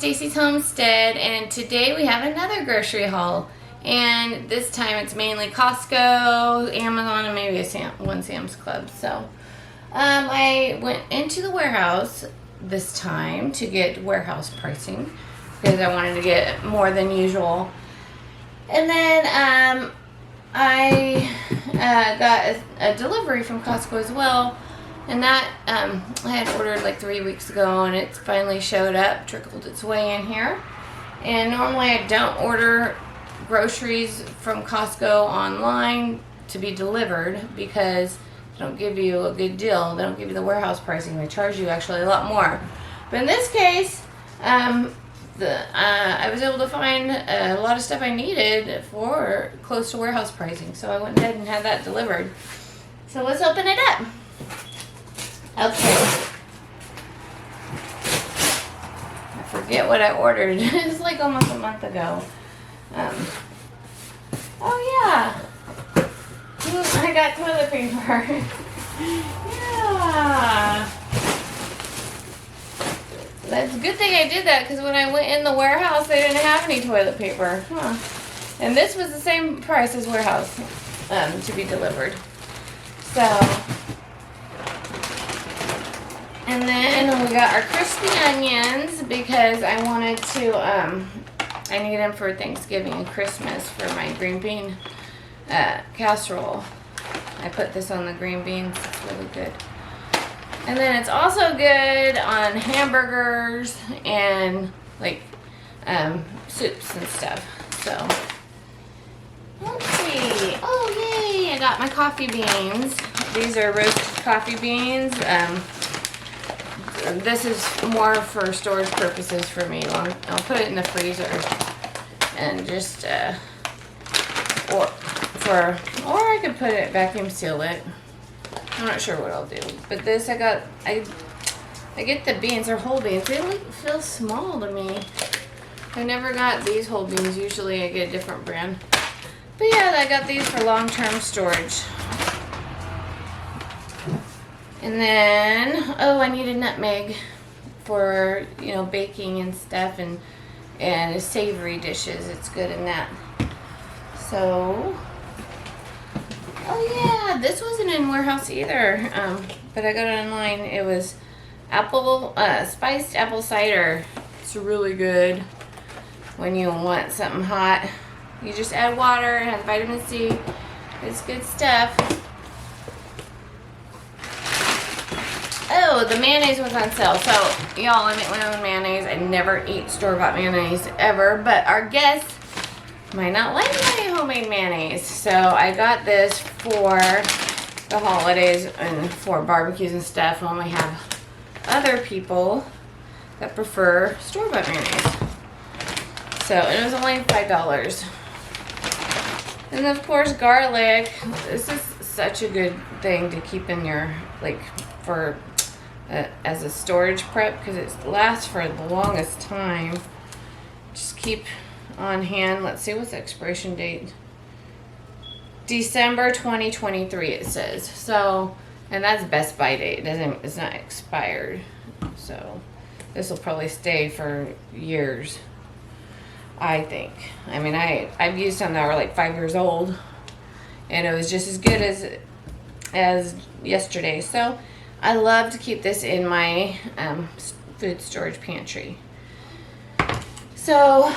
Stacy's Homestead, and today we have another grocery haul. And this time it's mainly Costco, Amazon, and maybe one Sam's Club. So I went into the warehouse this time to get warehouse pricing because I wanted to get more than usual. And then I got a delivery from Costco as well. And that I had ordered like 3 weeks ago, and it's finally showed up, trickled its way in here. And normally I don't order groceries from Costco online to be delivered because they don't give you a good deal. They don't give you the warehouse pricing. They charge you actually a lot more. But in this case, I was able to find a lot of stuff I needed for close to warehouse pricing. So I went ahead and had that delivered. So let's open it up. Okay. I forget what I ordered. It was like almost a month ago. Oh yeah. I got toilet paper. Yeah. That's a good thing I did that because when I went in the warehouse, they didn't have any toilet paper. Huh. And this was the same price as warehouse to be delivered. So. And then we got our crispy onions because I wanted to, I need them for Thanksgiving and Christmas for my green bean casserole. I put this on the green beans, it's really good. And then it's also good on hamburgers and like soups and stuff. So, let's see. Oh, yay, I got my coffee beans. These are roasted coffee beans. This is more for storage purposes for me. I'll put it in the freezer and just or I could put it, vacuum seal it. I'm not sure what I'll do. But this I get the beans. They're whole beans. They feel small to me. I never got these whole beans. Usually I get a different brand. But yeah, I got these for long-term storage. And then, oh, I need a nutmeg for, you know, baking and stuff and savory dishes. It's good in that. So, oh yeah, this wasn't in warehouse either, but I got it online. It was spiced apple cider. It's really good when you want something hot. You just add water, it has vitamin C. It's good stuff. Oh, the mayonnaise was on sale. So, y'all, I make my own mayonnaise. I never eat store-bought mayonnaise ever, but our guests might not like my homemade mayonnaise. So, I got this for the holidays and for barbecues and stuff. When we have other people that prefer store-bought mayonnaise. So, it was only $5. And, of course, garlic. This is such a good thing to keep in your, like, for as a storage prep because it lasts for the longest time. Just keep on hand. Let's see, what's the expiration date? December 2023 it says. So, and that's Best By date. It's not expired. So this will probably stay for years, I think. I mean, I've used some that were like 5 years old and it was just as good as yesterday. So I love to keep this in my food storage pantry. So,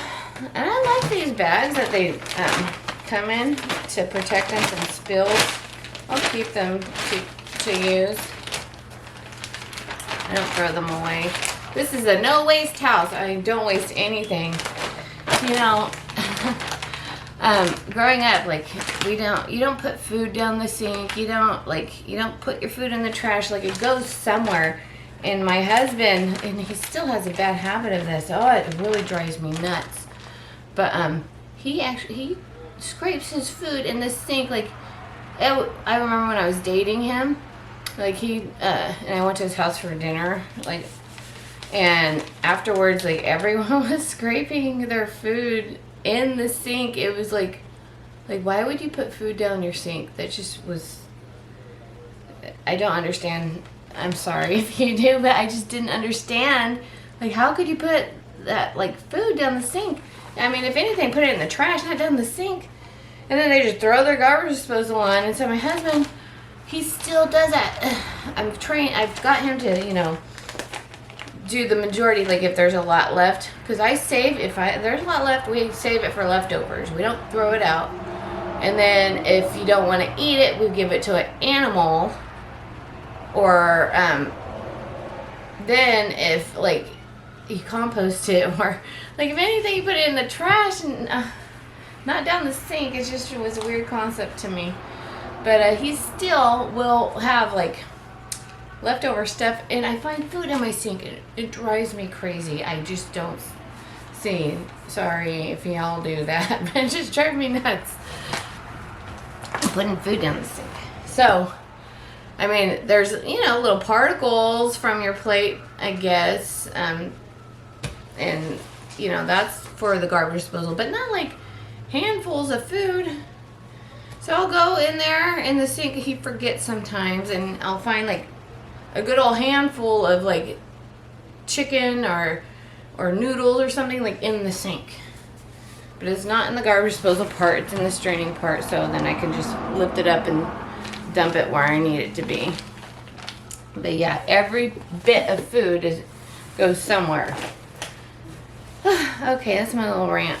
and I like these bags that they come in to protect them from spills. I'll keep them to use. I don't throw them away. This is a no waste house. I don't waste anything. You know, growing up, like, you don't put food down the sink. You don't put your food in the trash. Like, it goes somewhere. And my husband, and he still has a bad habit of this. Oh, it really drives me nuts. But, he scrapes his food in the sink. Like, I remember when I was dating him, like, and I went to his house for dinner, like, and afterwards, like, everyone was scraping their food in the sink. It was like why would you put food down your sink? That just was, I don't understand. I'm sorry if you do, but I just didn't understand. Like, how could you put that like food down the sink. I mean, if anything, put it in the trash, not down the sink. And then they just throw their garbage disposal on. And so my husband, he still does that. I've got him to, you know, do the majority, like if there's a lot left. Because I save, if there's a lot left, we save it for leftovers. We don't throw it out. And then if you don't want to eat it, we give it to an animal. Or then if like you compost it, or like if anything, you put it in the trash and not down the sink. It just was a weird concept to me. But he still will have like leftover stuff, and I find food in my sink. It drives me crazy. I just don't see. Sorry if y'all do that, but it just drives me nuts. Putting food down the sink. So, I mean, there's, you know, little particles from your plate, I guess, and, you know, that's for the garbage disposal, but not like handfuls of food. So I'll go in there in the sink. He forgets sometimes, and I'll find like a good old handful of like chicken or noodles or something like in the sink. But it's not in the garbage disposal part, it's in the straining part, so then I can just lift it up and dump it where I need it to be. But yeah, every bit of food goes somewhere. Okay, that's my little rant.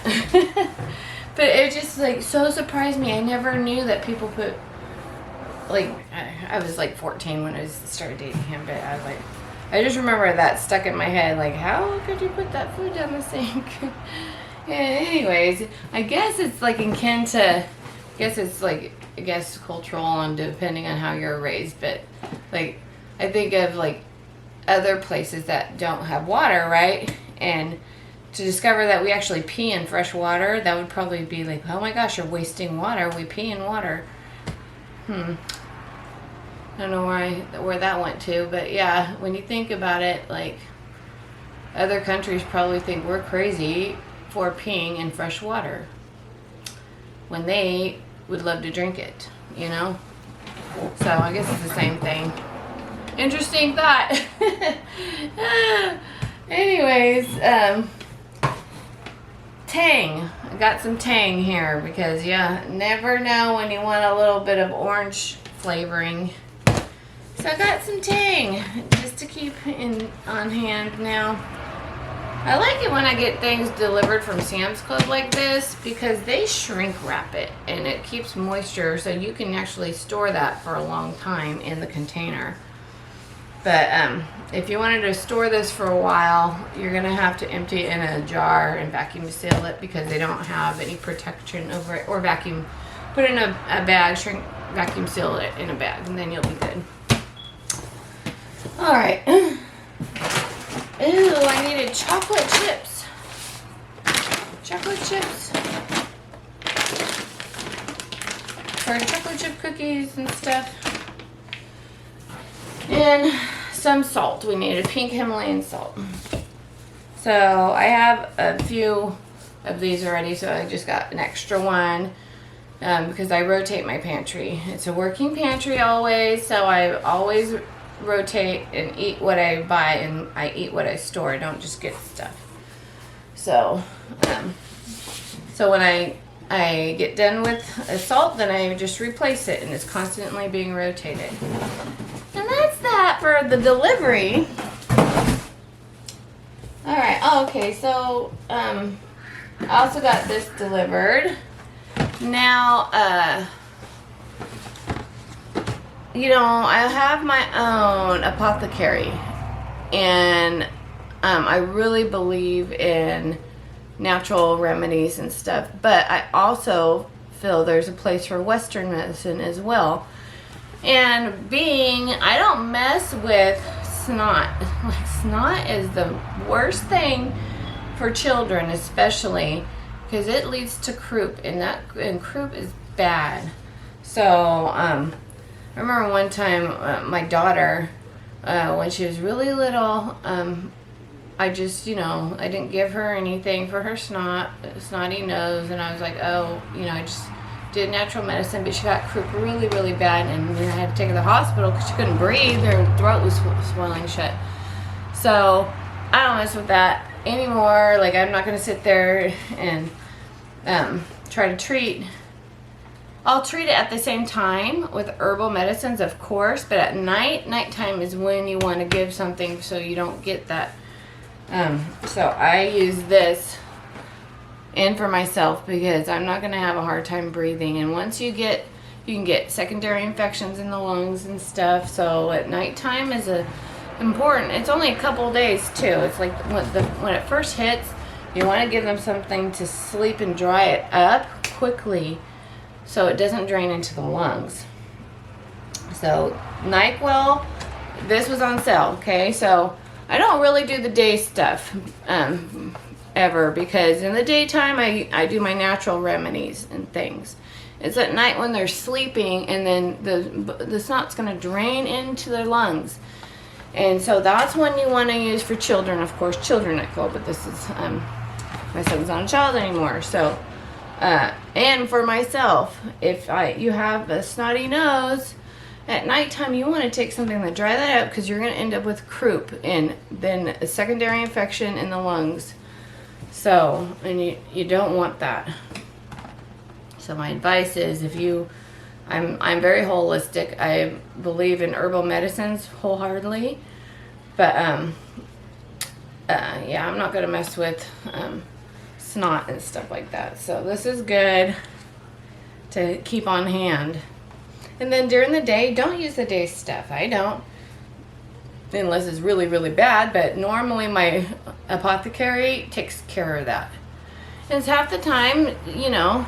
But it just like so surprised me. I never knew that people put, like, I was like 14 when I started dating him, but I was like, I just remember that stuck in my head, like, how could you put that food down the sink? Yeah, anyways, I guess it's like akin to, I guess cultural and depending on how you're raised, but like, I think of like other places that don't have water, right? And to discover that we actually pee in fresh water, that would probably be like, oh my gosh, you're wasting water. We pee in water. I don't know where that went to, but yeah, when you think about it, like, other countries probably think we're crazy for peeing in fresh water when they would love to drink it, you know? So I guess it's the same thing. Interesting thought. Anyways, Tang. I got some Tang here because you never know when you want a little bit of orange flavoring. So I got some Tang just to keep on hand now. I like it when I get things delivered from Sam's Club like this because they shrink wrap it and it keeps moisture, so you can actually store that for a long time in the container. But if you wanted to store this for a while, you're going to have to empty it in a jar and vacuum seal it because they don't have any protection over it, or put it in a bag, vacuum seal it in a bag, and then you'll be good. Alright. Ew, I needed chocolate chips. Chocolate chips. For chocolate chip cookies and stuff. And some salt. We needed pink Himalayan salt. So I have a few of these already, so I just got an extra one because I rotate my pantry. It's a working pantry always, so I always rotate and eat what I buy, and I eat what I store. I don't just get stuff. So so when I get done with a salt, then I just replace it, and it's constantly being rotated. And that's that for the delivery. Alright, okay, so I also got this delivered. Now, you know, I have my own apothecary, and I really believe in natural remedies and stuff, but I also feel there's a place for Western medicine as well. And I don't mess with snot. Like, snot is the worst thing for children, especially because it leads to croup, and croup is bad. So I remember one time my daughter, when she was really little, I just, you know, I didn't give her anything for her snotty nose, and I was like, oh, you know, I just did natural medicine, but she got croup really, really bad, and I had to take her to the hospital because she couldn't breathe. Her throat was swelling shut. So I don't mess with that. anymore. Like, I'm not going to sit there and try to treat. I'll treat it at the same time with herbal medicines, of course, but at nighttime is when you want to give something so you don't get that. So I use this in for myself because I'm not going to have a hard time breathing. And once you can get secondary infections in the lungs and stuff. So at nighttime is important. It's only a couple days too. It's like when it first hits, you want to give them something to sleep and dry it up quickly so it doesn't drain into the lungs. So Nyquil, this was on sale, okay? So I don't really do the day stuff ever, because in the daytime I do my natural remedies and things. It's at night when they're sleeping, and then the snot's going to drain into their lungs. And so that's when you want to use for children, of course, children Nyquil, but this is, my son's not a child anymore. So, and for myself, if you have a snotty nose, at nighttime you want to take something to dry that out, because you're going to end up with croup and then a secondary infection in the lungs. So, and you don't want that. So my advice is, I'm very holistic. I believe in herbal medicines wholeheartedly, but yeah, I'm not gonna mess with snot and stuff like that. So this is good to keep on hand. And then during the day, don't use the day stuff. I don't, unless it's really, really bad. But normally my apothecary takes care of that. And it's half the time, you know,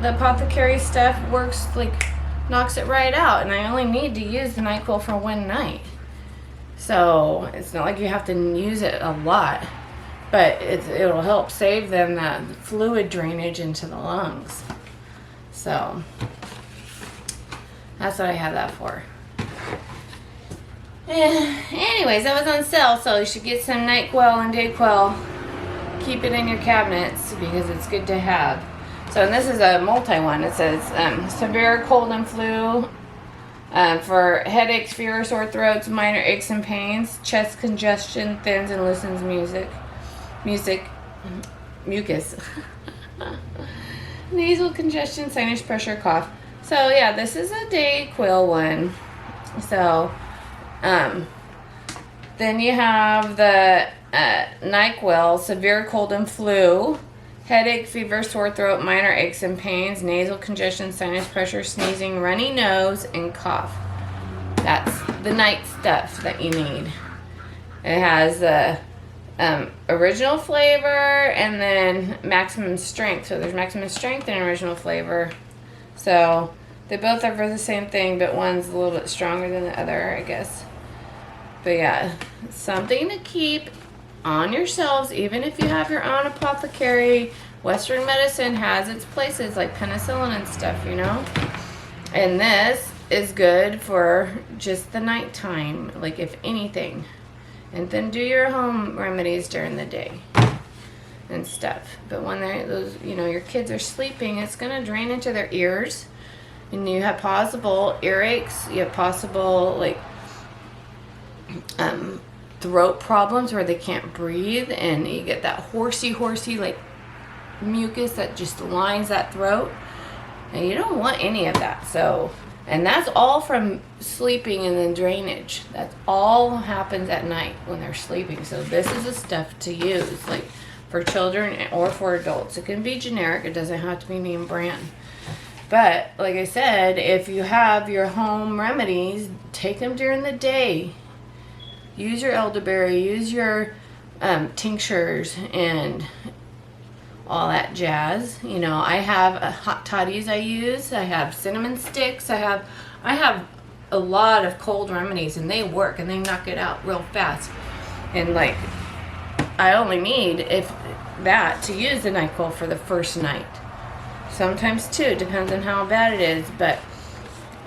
the apothecary stuff works, like, knocks it right out. And I only need to use the Nyquil for one night. So it's not like you have to use it a lot. But it'll help save them that fluid drainage into the lungs. So that's what I have that for. Anyways, that was on sale, so you should get some Nyquil and Dayquil. Keep it in your cabinets because it's good to have. So, and this is a multi one. It says severe cold and flu, for headaches, fever, sore throats, minor aches and pains, chest congestion, thins and loosens mucus, nasal congestion, sinus pressure, cough. So yeah, this is a Dayquil one. So then you have the Nyquil, severe cold and flu, headache, fever, sore throat, minor aches and pains, nasal congestion, sinus pressure, sneezing, runny nose, and cough. That's the night stuff that you need. It has the original flavor and then maximum strength. So there's maximum strength and original flavor. So they both are for the same thing, but one's a little bit stronger than the other, I guess. But yeah, something to keep on yourselves, even if you have your own apothecary. Western medicine has its places, like penicillin and stuff, you know. And this is good for just the nighttime, like if anything. And then do your home remedies during the day and stuff. But when your kids are sleeping, it's gonna drain into their ears, and you have possible earaches. You have possible throat problems where they can't breathe, and you get that horsey like mucus that just lines that throat, and you don't want any of that. So, and that's all from sleeping and then drainage. That all happens at night when they're sleeping. So this is the stuff to use, like for children or for adults. It can be generic. It doesn't have to be name brand. But like I said, if you have your home remedies, take them during the day. Use your elderberry, use your tinctures and all that jazz. You know, I have hot toddies I use. I have cinnamon sticks. I have a lot of cold remedies, and they work and they knock it out real fast. And like, I only need that to use the Nyquil for the first night. Sometimes two, it depends on how bad it is, but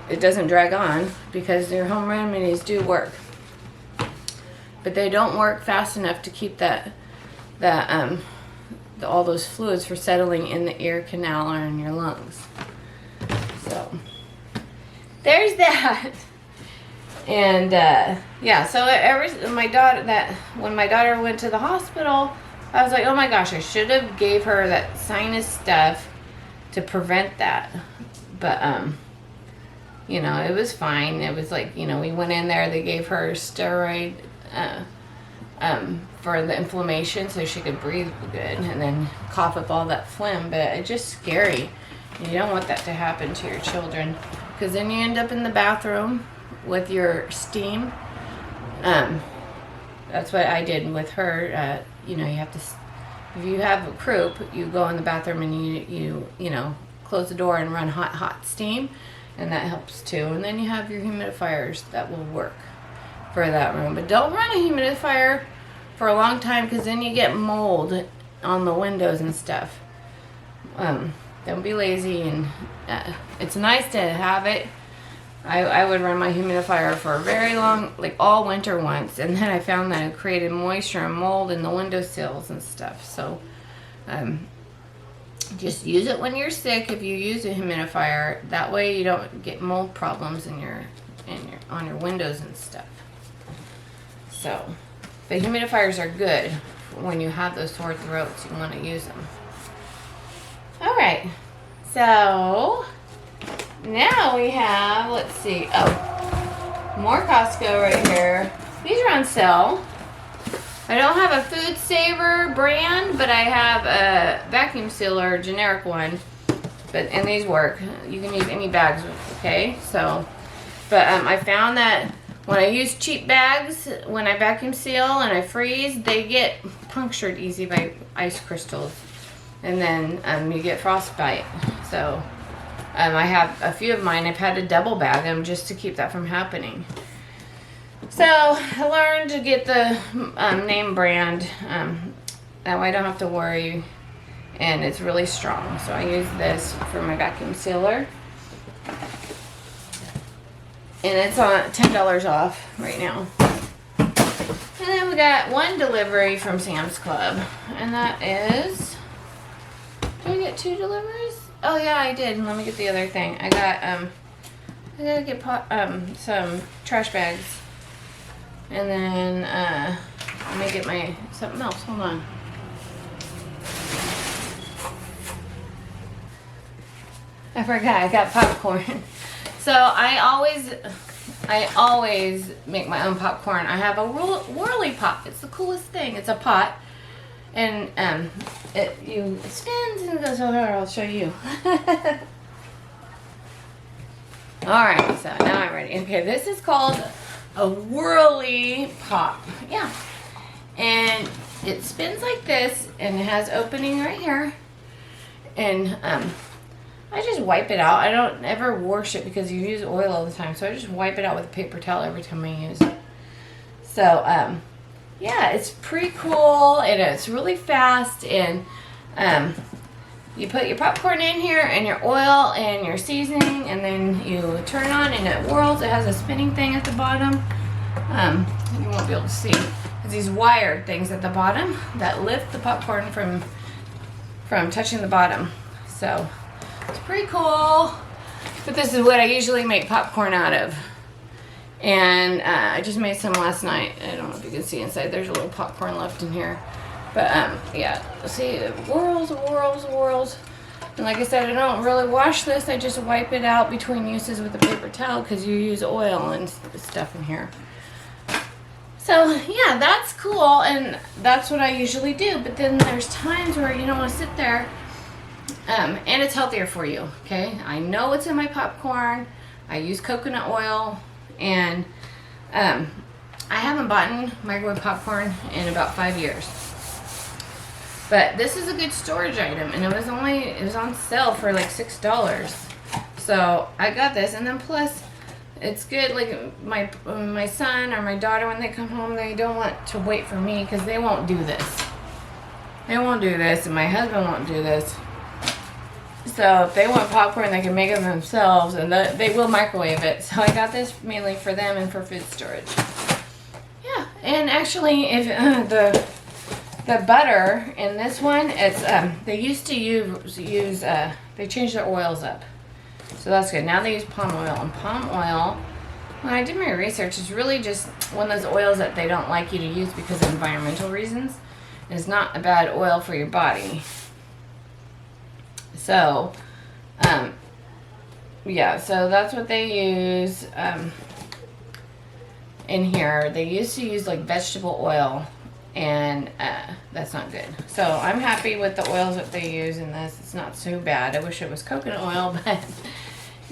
it doesn't drag on because your home remedies do work. But they don't work fast enough to keep all those fluids for settling in the ear canal or in your lungs. So there's that. And yeah, so when my daughter went to the hospital, I was like, oh my gosh, I should have gave her that sinus stuff to prevent that. But, you know, it was fine. It was like, you know, we went in there, they gave her steroid for the inflammation so she could breathe good and then cough up all that phlegm. But it's just scary. You don't want that to happen to your children, because then you end up in the bathroom with your steam. That's what I did with her. You know, you have to, if you have a croup, you go in the bathroom and you know, close the door and run hot steam, and that helps too. And then you have your humidifiers that will work for that room. But don't run a humidifier for a long time, because then you get mold on the windows and stuff. Don't be lazy, and it's nice to have it. I would run my humidifier for a very long, like all winter once, and then I found that it created moisture and mold in the windowsills and stuff. So just use it when you're sick if you use a humidifier. That way you don't get mold problems on your windows and stuff. So the humidifiers are good when you have those sore throats. You want to use them. All right, so now we have, let's see, more Costco right here. These are on sale. I don't have a Food Saver brand, but I have a vacuum sealer, generic one. And these work. You can use any bags, okay? So, but I found that when I use cheap bags, when I vacuum seal and I freeze, they get punctured easy by ice crystals. And then you get frostbite. So I have a few of mine. I've had to double bag them just to keep that from happening. So I learned to get the name brand. That way I don't have to worry. And it's really strong. So I use this for my vacuum sealer. And it's on $10 off right now. And then we got one delivery from Sam's Club. And that is... Did I get 2 deliveries? Oh yeah, I did. Let me get the other thing. I gotta get some trash bags, and then let me get my something else. Hold on. I forgot. I got popcorn. So I always make my own popcorn. I have a whirly pop. It's the coolest thing. It's a pot. And it spins and goes over. I'll show you. Alright, so now I'm ready. Okay, this is called a whirly pop. Yeah. And it spins like this, and it has opening right here. And I just wipe it out. I don't ever wash it because you use oil all the time. So I just wipe it out with a paper towel every time I use it. So, yeah, it's pretty cool, and it's really fast, and you put your popcorn in here and your oil and your seasoning, and then you turn it on and it whirls. It has a spinning thing at the bottom. You won't be able to see. There's these wired things at the bottom that lift the popcorn from touching the bottom. So it's pretty cool. But this is what I usually make popcorn out of. And I just made some last night. I don't know if you can see inside. There's a little popcorn left in here. But yeah, see, it whirls, whirls, whirls. And like I said, I don't really wash this. I just wipe it out between uses with a paper towel because you use oil and stuff in here. So yeah, that's cool, and that's what I usually do. But then there's times where you don't want to sit there, and it's healthier for you, okay? I know what's in my popcorn. I use coconut oil, and I haven't bought microwave popcorn in about 5 years. But this is a good storage item, and it was on sale for like $6. So I got this, and then plus it's good. Like my son or my daughter, when they come home, they don't want to wait for me because they won't do this. They won't do this, and my husband won't do this. So if they want popcorn, they can make it themselves, and they will microwave it. So I got this mainly for them and for food storage. Yeah, and actually, if the butter in this one, it's they used to use they changed their oils up, so that's good. Now they use palm oil, and palm oil, when I did my research, it's really just one of those oils that they don't like you to use because of environmental reasons. It's not a bad oil for your body. So, yeah, so that's what they use in here. They used to use like vegetable oil, and that's not good. So I'm happy with the oils that they use in this. It's not so bad. I wish it was coconut oil, but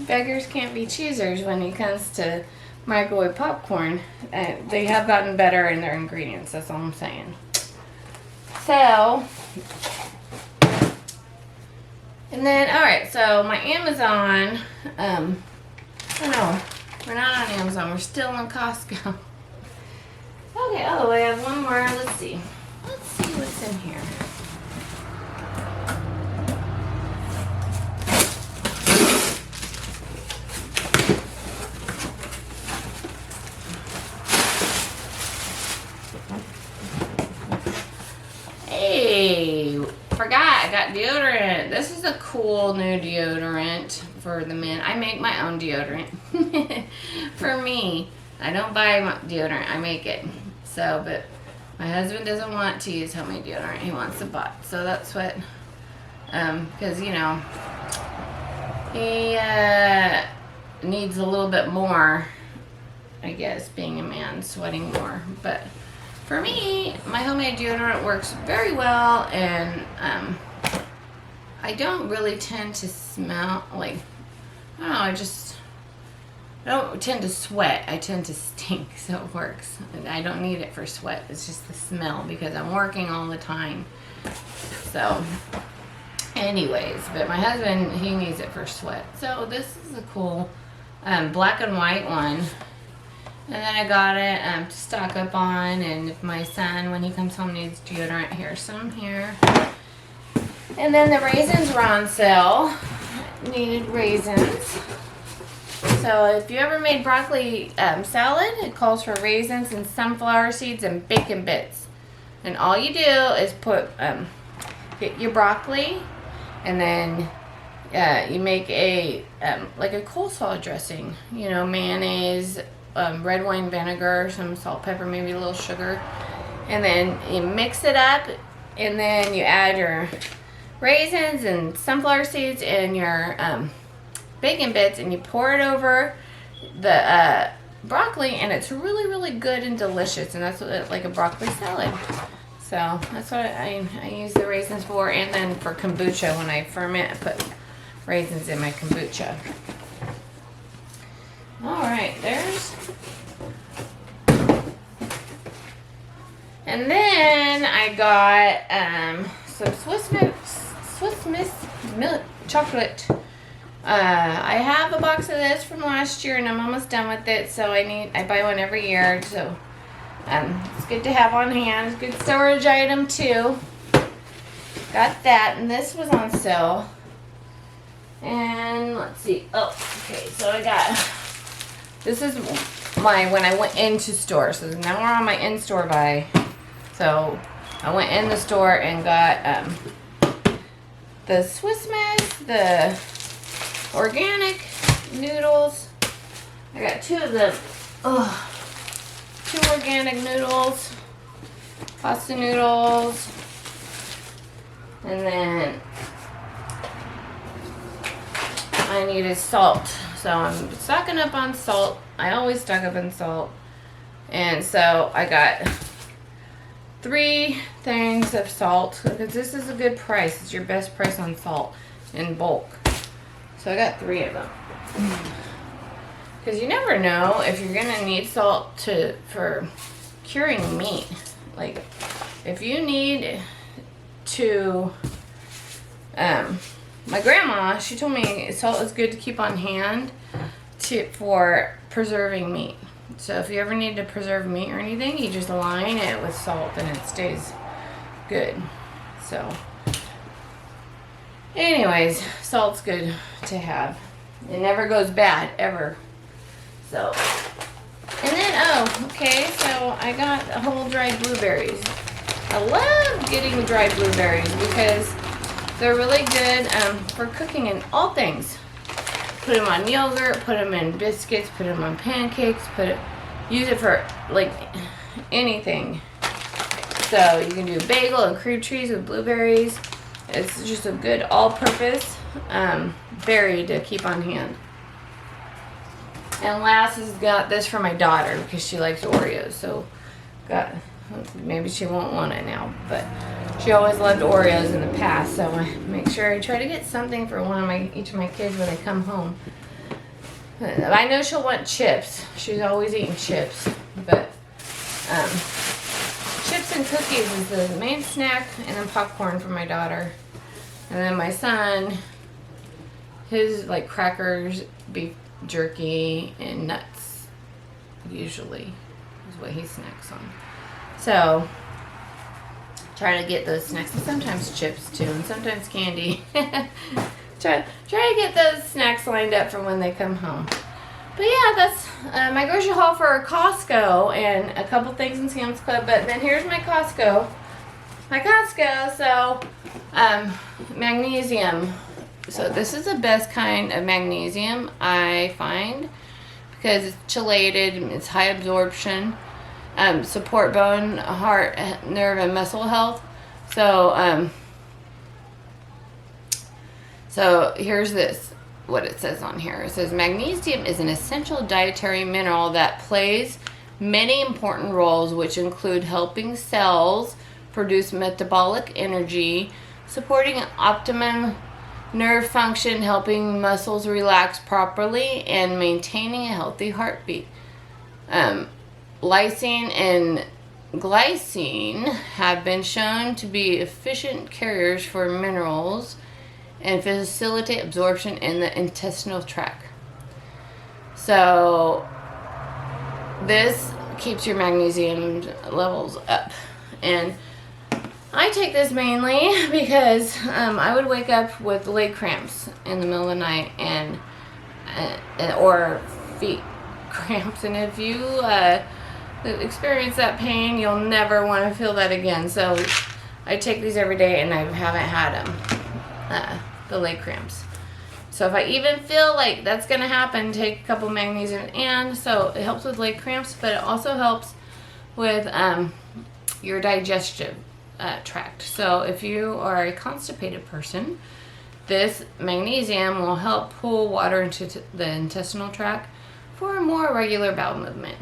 beggars can't be choosers when it comes to microwave popcorn. They have gotten better in their ingredients. That's all I'm saying. So, and then, alright, so my Amazon, oh no, we're not on Amazon, we're still on Costco. Okay, oh, I have one more, let's see what's in here. Hey, forgot, I got deodorant. This is a cool new deodorant for the men. I make my own deodorant. For me, I don't buy my deodorant, I make it. So, but my husband doesn't want to use homemade deodorant. He wants to buy. So that's what, because, you know, he needs a little bit more, I guess, being a man, sweating more. But for me, my homemade deodorant works very well, and I don't really tend to smell like, I don't know, I don't tend to sweat. I tend to stink, so it works. And I don't need it for sweat. It's just the smell because I'm working all the time. So, anyways, but my husband, he needs it for sweat. So this is a cool black and white one. And then I got it to stock up on, and if my son, when he comes home, needs deodorant, here's some here. And then the raisins were on sale. Needed raisins. So if you ever made broccoli salad, it calls for raisins and sunflower seeds and bacon bits. And all you do is put, get your broccoli, and then you make a, like a coleslaw dressing. You know, mayonnaise, red wine vinegar, some salt, pepper, maybe a little sugar. And then you mix it up, and then you add your raisins and sunflower seeds and your bacon bits, and you pour it over the broccoli, and it's really, really good and delicious. And that's what it, like a broccoli salad. So that's what I use the raisins for. And then for kombucha, when I ferment, I put raisins in my kombucha. Alright, there's. And then I got some Swiss Miss milk chocolate. I have a box of this from last year, and I'm almost done with it, so I buy one every year. So it's good to have on hand. It's a good storage item too. Got that, and this was on sale. And let's see. Oh, okay. So I got. This is when I went into store. So now we're on my in-store buy. So I went in the store and got the Swiss Miss, the organic noodles. I got two of them. Two organic noodles, pasta noodles, and then I needed salt. So I'm stocking up on salt. I always stock up on salt. And so I got 3 things of salt, because this is a good price. It's your best price on salt in bulk. So I got 3 of them. Because you never know if you're going to need salt for curing meat. Like, if you need to... my grandma, she told me salt is good to keep on hand for preserving meat. So if you ever need to preserve meat or anything, you just line it with salt and it stays good. So, anyways, salt's good to have. It never goes bad, ever. So, and then, so I got whole dried blueberries. I love getting dried blueberries because they're really good for cooking in all things. Put them on yogurt, put them in biscuits, put them on pancakes, use it for like anything. So you can do bagel and cream cheese with blueberries. It's just a good all-purpose berry to keep on hand. And last has got this for my daughter because she likes Oreos. So maybe she won't want it now, but she always loved Oreos in the past. So I make sure I try to get something for each of my kids when they come home. I know she'll want chips. She's always eating chips, but chips and cookies is the main snack, and then popcorn for my daughter. And then my son, his like crackers, beef jerky, and nuts usually is what he snacks on. So try to get those snacks, and sometimes chips too, and sometimes candy. try to get those snacks lined up for when they come home. But yeah, that's my grocery haul for Costco and a couple things in Sam's Club. But then here's my Costco. So magnesium. So this is the best kind of magnesium I find because it's chelated, it's high absorption, support bone, heart, nerve, and muscle health. So here's what it says on here. It says magnesium is an essential dietary mineral that plays many important roles, which include helping cells produce metabolic energy, supporting optimum nerve function, helping muscles relax properly, and maintaining a healthy heartbeat. Lysine and glycine have been shown to be efficient carriers for minerals and facilitate absorption in the intestinal tract. So this keeps your magnesium levels up. And I take this mainly because I would wake up with leg cramps in the middle of the night or feet cramps. And if you experience that pain, you'll never want to feel that again. So I take these every day, and I haven't had them, the leg cramps. So if I even feel like that's going to happen, take a couple magnesium. And so it helps with leg cramps, but it also helps with your digestive tract. So if you are a constipated person, this magnesium will help pull water into the intestinal tract for a more regular bowel movement.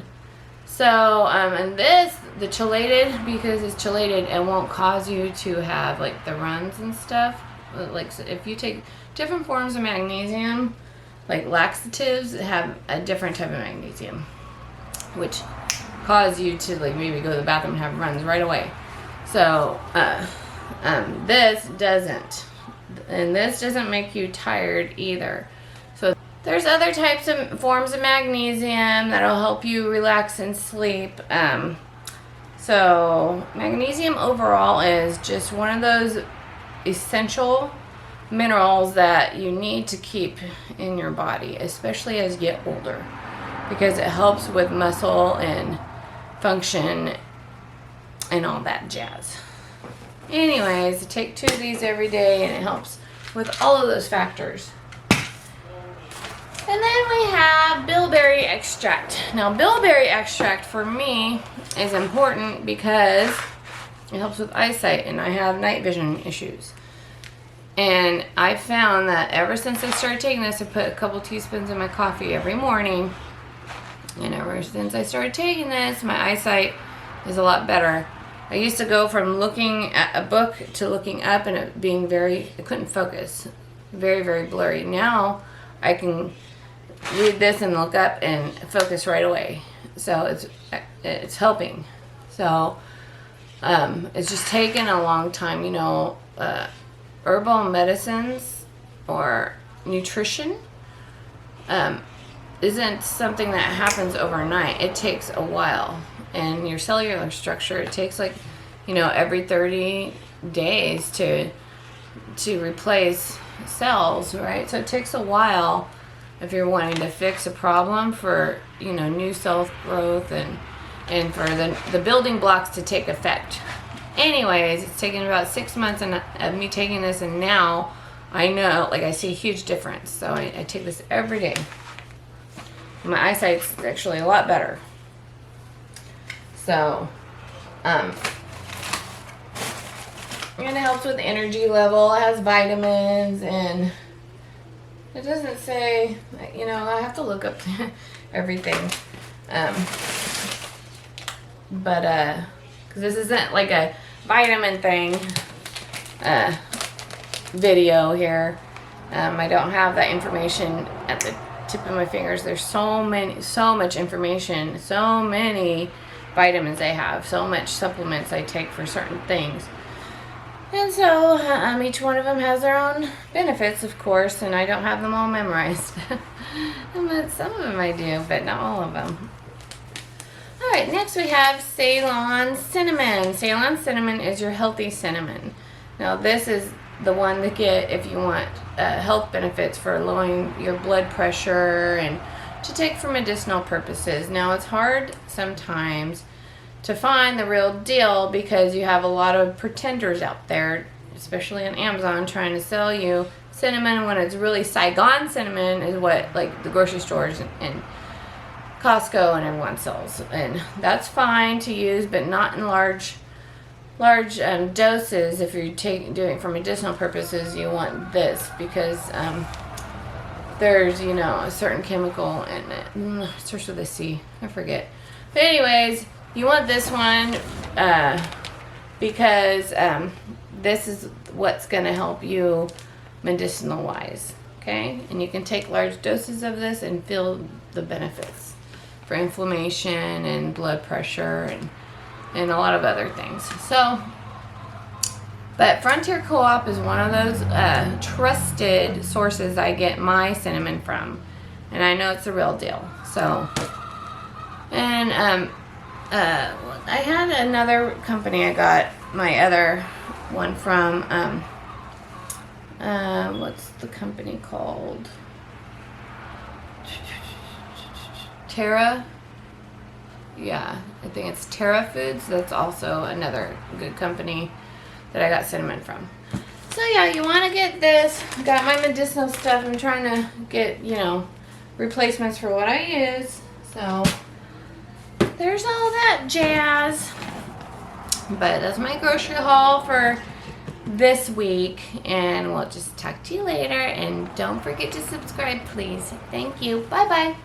So, and the chelated, because it's chelated, it won't cause you to have like the runs and stuff. Like, so if you take different forms of magnesium, like laxatives have a different type of magnesium, which cause you to like maybe go to the bathroom and have runs right away. So, this doesn't. And this doesn't make you tired either. So there's other types of forms of magnesium that'll help you relax and sleep. So magnesium overall is just one of those essential minerals that you need to keep in your body, especially as you get older, because it helps with muscle and function and all that jazz. Anyways, I take 2 of these every day, and it helps with all of those factors. And then we have Bilberry Extract. Now, Bilberry Extract for me is important because it helps with eyesight, and I have night vision issues. And I found that ever since I started taking this, I put a couple teaspoons in my coffee every morning. And ever since I started taking this, my eyesight is a lot better. I used to go from looking at a book to looking up, and it being I couldn't focus. Very, very blurry. Now I can read this and look up and focus right away. So it's helping. So it's just taken a long time. You know, herbal medicines or nutrition isn't something that happens overnight. It takes a while. And your cellular structure, it takes like, you know, every 30 days to replace cells, right? So it takes a while if you're wanting to fix a problem for, you know, new cell growth and for the building blocks to take effect. Anyways, it's taken about 6 months of me taking this, and now I know, like, I see a huge difference. So I take this every day. My eyesight's actually a lot better. So, And it helps with energy level. It has vitamins, and it doesn't say, you know, I have to look up everything. Because this isn't like a vitamin thing video here. I don't have that information at the tip of my fingers. There's so much information, so many vitamins I have, so much supplements I take for certain things. And so each one of them has their own benefits, of course, and I don't have them all memorized. But some of them I do, but not all of them. Alright, next we have Ceylon Cinnamon. Ceylon Cinnamon is your healthy cinnamon. Now this is the one to get if you want health benefits for lowering your blood pressure and to take for medicinal purposes. Now it's hard sometimes to find the real deal because you have a lot of pretenders out there, especially on Amazon, trying to sell you cinnamon when it's really Saigon cinnamon is what like the grocery stores and Costco and everyone sells. And that's fine to use, but not in large doses. If you're doing it for medicinal purposes, you want this because there's, you know, a certain chemical in it. It starts with a C. I forget. But anyways, you want this one because this is what's going to help you medicinal wise. Okay? And you can take large doses of this and feel the benefits for inflammation and blood pressure and a lot of other things. So, but Frontier Co-op is one of those trusted sources I get my cinnamon from, and I know it's the real deal. So, and I had another company I got my other one from. What's the company called? Terra. Yeah, I think it's Terra Foods. That's also another good company that I got cinnamon from. So yeah, you want to get this. Got my medicinal stuff. I'm trying to get, you know, replacements for what I use. So there's all that jazz. But that's my grocery haul for this week. And we'll just talk to you later. And don't forget to subscribe, please. Thank you. Bye-bye.